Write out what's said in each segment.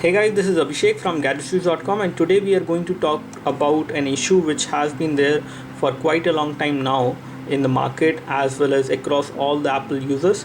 Hey guys, this is Abhishek from gadgetsreviews.com, and today we are going to talk about an issue which has been there for quite a long time now in the market as well as across all the Apple users,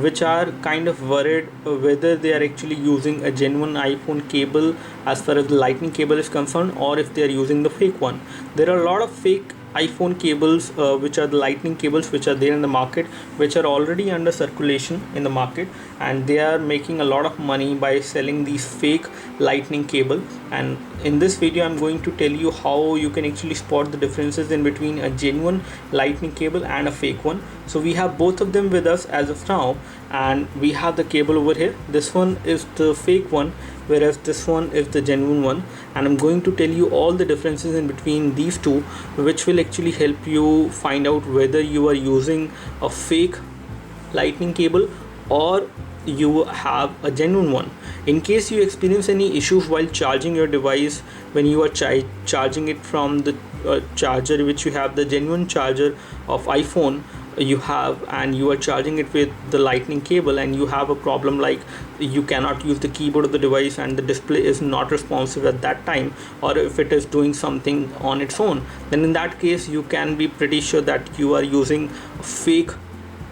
which are kind of worried whether they are actually using a genuine iPhone cable as far as the lightning cable is concerned, or if they are using the fake one. There are a lot of fake iPhone cables, which are the lightning cables which are there in the market, which are already under circulation in the market, and they are making a lot of money by selling these fake lightning cable. And in this video I'm going to tell you how you can actually spot the differences in between a genuine lightning cable and a fake one. So we have both of them with us as of now, and we have the cable over here. This one is the fake one, whereas this one is the genuine one, and I'm going to tell you all the differences in between these two, which will actually help you find out whether you are using a fake lightning cable or you have a genuine one. In case you experience any issues while charging your device, when you are charging it from the charger which you have, the genuine charger of iPhone you have, and you are charging it with the lightning cable, and you have a problem like you cannot use the keyboard of the device and the display is not responsive at that time, or if it is doing something on its own, then in that case you can be pretty sure that you are using a fake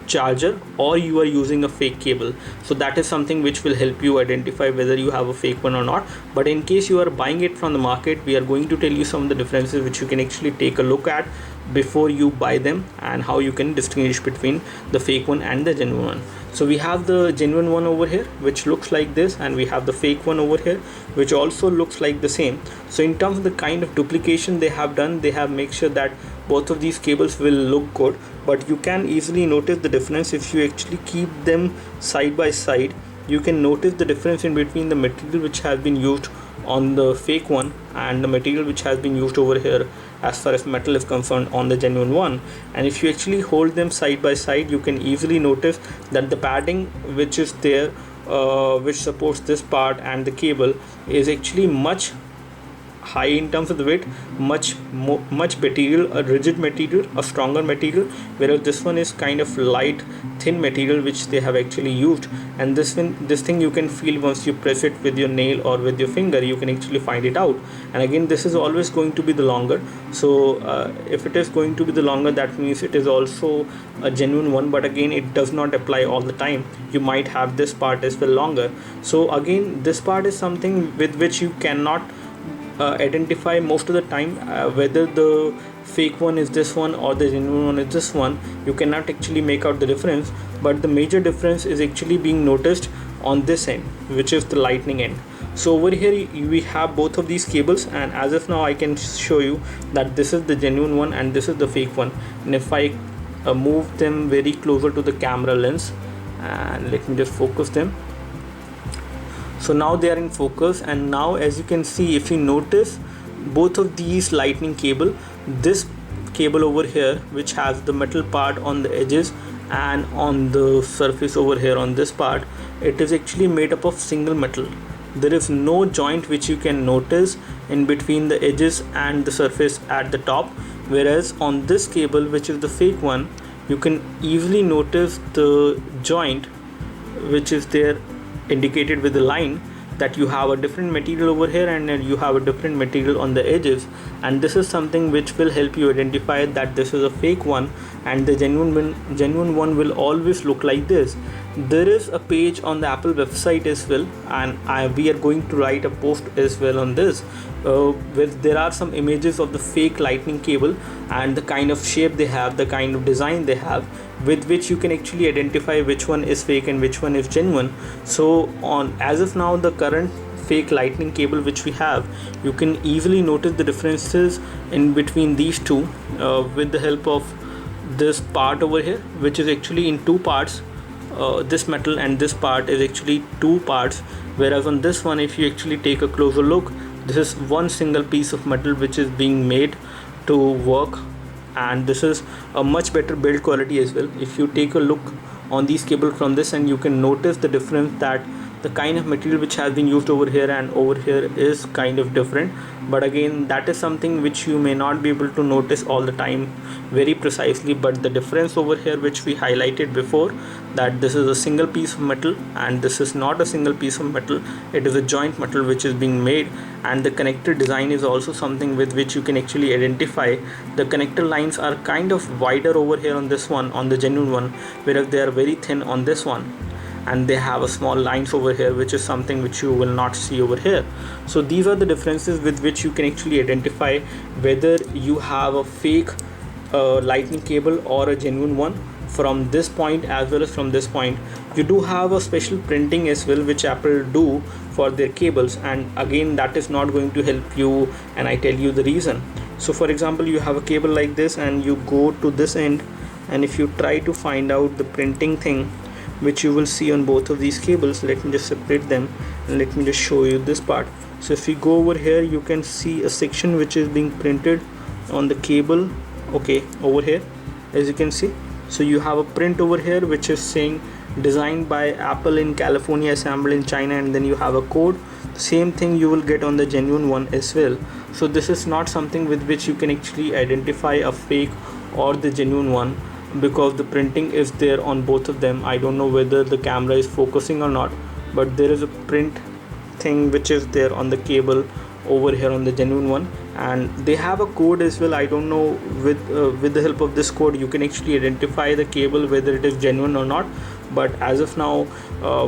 charger or you are using a fake cable. So that is something which will help you identify whether you have a fake one or not. But in case you are buying it from the market, we are going to tell you some of the differences which you can actually take a look at before you buy them, and how you can distinguish between the fake one and the genuine one. So we have the genuine one over here which looks like this, and we have the fake one over here which also looks like the same. So in terms of the kind of duplication they have done, they have made sure that both of these cables will look good, but you can easily notice the difference if you actually keep them side by side. You can notice the difference in between the material which has been used on the fake one and the material which has been used over here as far as metal is concerned on the genuine one. And if you actually hold them side by side, you can easily notice that the padding which is there, which supports this part and the cable, is actually much high in terms of the weight, much material, a rigid material, a stronger material, whereas this one is kind of light, thin material which they have actually used. And this thing you can feel once you press it with your nail or with your finger. You can actually find it out. And again, this is always going to be the longer. So if it is going to be the longer, that means it is also a genuine one. But again, it does not apply all the time. You might have this part as well longer. So again, this part is something with which you cannot identify most of the time whether the fake one is this one or the genuine one is this one. You cannot actually make out the difference, but the major difference is actually being noticed on this end, which is the lightning end. So over here we have both of these cables, and as of now I can show you that this is the genuine one and this is the fake one. And if I move them very closer to the camera lens, and let me just focus them. So now they are in focus, and now as you can see, if you notice both of these lightning cable, this cable over here which has the metal part on the edges and on the surface over here on this part, it is actually made up of single metal. There is no joint which you can notice in between the edges and the surface at the top, whereas on this cable which is the fake one, you can easily notice the joint which is there indicated with the line, that you have a different material over here and then you have a different material on the edges. And this is something which will help you identify that this is a fake one, and the genuine one will always look like this. There is a page on the Apple website as well, and we are going to write a post as well on this, where there are some images of the fake lightning cable and the kind of shape they have, the kind of design they have, with which you can actually identify which one is fake and which one is genuine. So as of now, the current fake lightning cable which we have, you can easily notice the differences in between these two with the help of this part over here, which is actually in two parts. This metal and this part is actually two parts, whereas on this one, if you actually take a closer look, this is one single piece of metal which is being made to work, and this is a much better build quality as well. If you take a look on these cables from this, and you can notice the difference that the kind of material which has been used over here and over here is kind of different, but again that is something which you may not be able to notice all the time very precisely. But the difference over here which we highlighted before, that this is a single piece of metal and this is not a single piece of metal, it is a joint metal which is being made. And the connector design is also something with which you can actually identify. The connector lines are kind of wider over here on this one, on the genuine one, whereas they are very thin on this one, and they have a small lines over here, which is something which you will not see over here. So these are the differences with which you can actually identify whether you have a fake lightning cable or a genuine one from this point as well as from this point. You do have a special printing as well which Apple do for their cables, and again that is not going to help you, and I tell you the reason. So for example, you have a cable like this and you go to this end, and if you try to find out the printing thing which you will see on both of these cables, let me just separate them and let me just show you this part. So if you go over here, you can see a section which is being printed on the cable, okay, over here, as you can see. So you have a print over here which is saying designed by Apple in California, assembled in China, and then you have a code. Same thing you will get on the genuine one as well. So this is not something with which you can actually identify a fake or the genuine one, because the printing is there on both of them. I don't know whether the camera is focusing or not, but there is a print thing which is there on the cable over here on the genuine one, and they have a code as well. I don't know, with the help of this code you can actually identify the cable whether it is genuine or not. But as of now,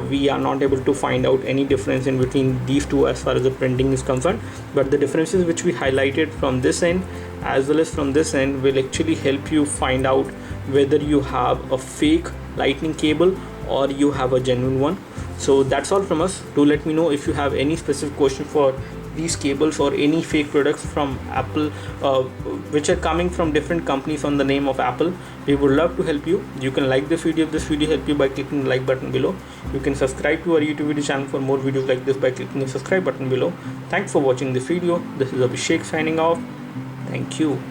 we are not able to find out any difference in between these two as far as the printing is concerned. But the differences which we highlighted from this end as well as from this end will actually help you find out whether you have a fake lightning cable or you have a genuine one. So that's all from us. Do let me know if you have any specific question for these cables or any fake products from Apple, which are coming from different companies on the name of Apple. We would love to help you. You can like this video if this video helped you by clicking the like button below. You can subscribe to our YouTube video channel for more videos like this by clicking the subscribe button below. Thanks for watching this video. This is Abhishek signing off. Thank you.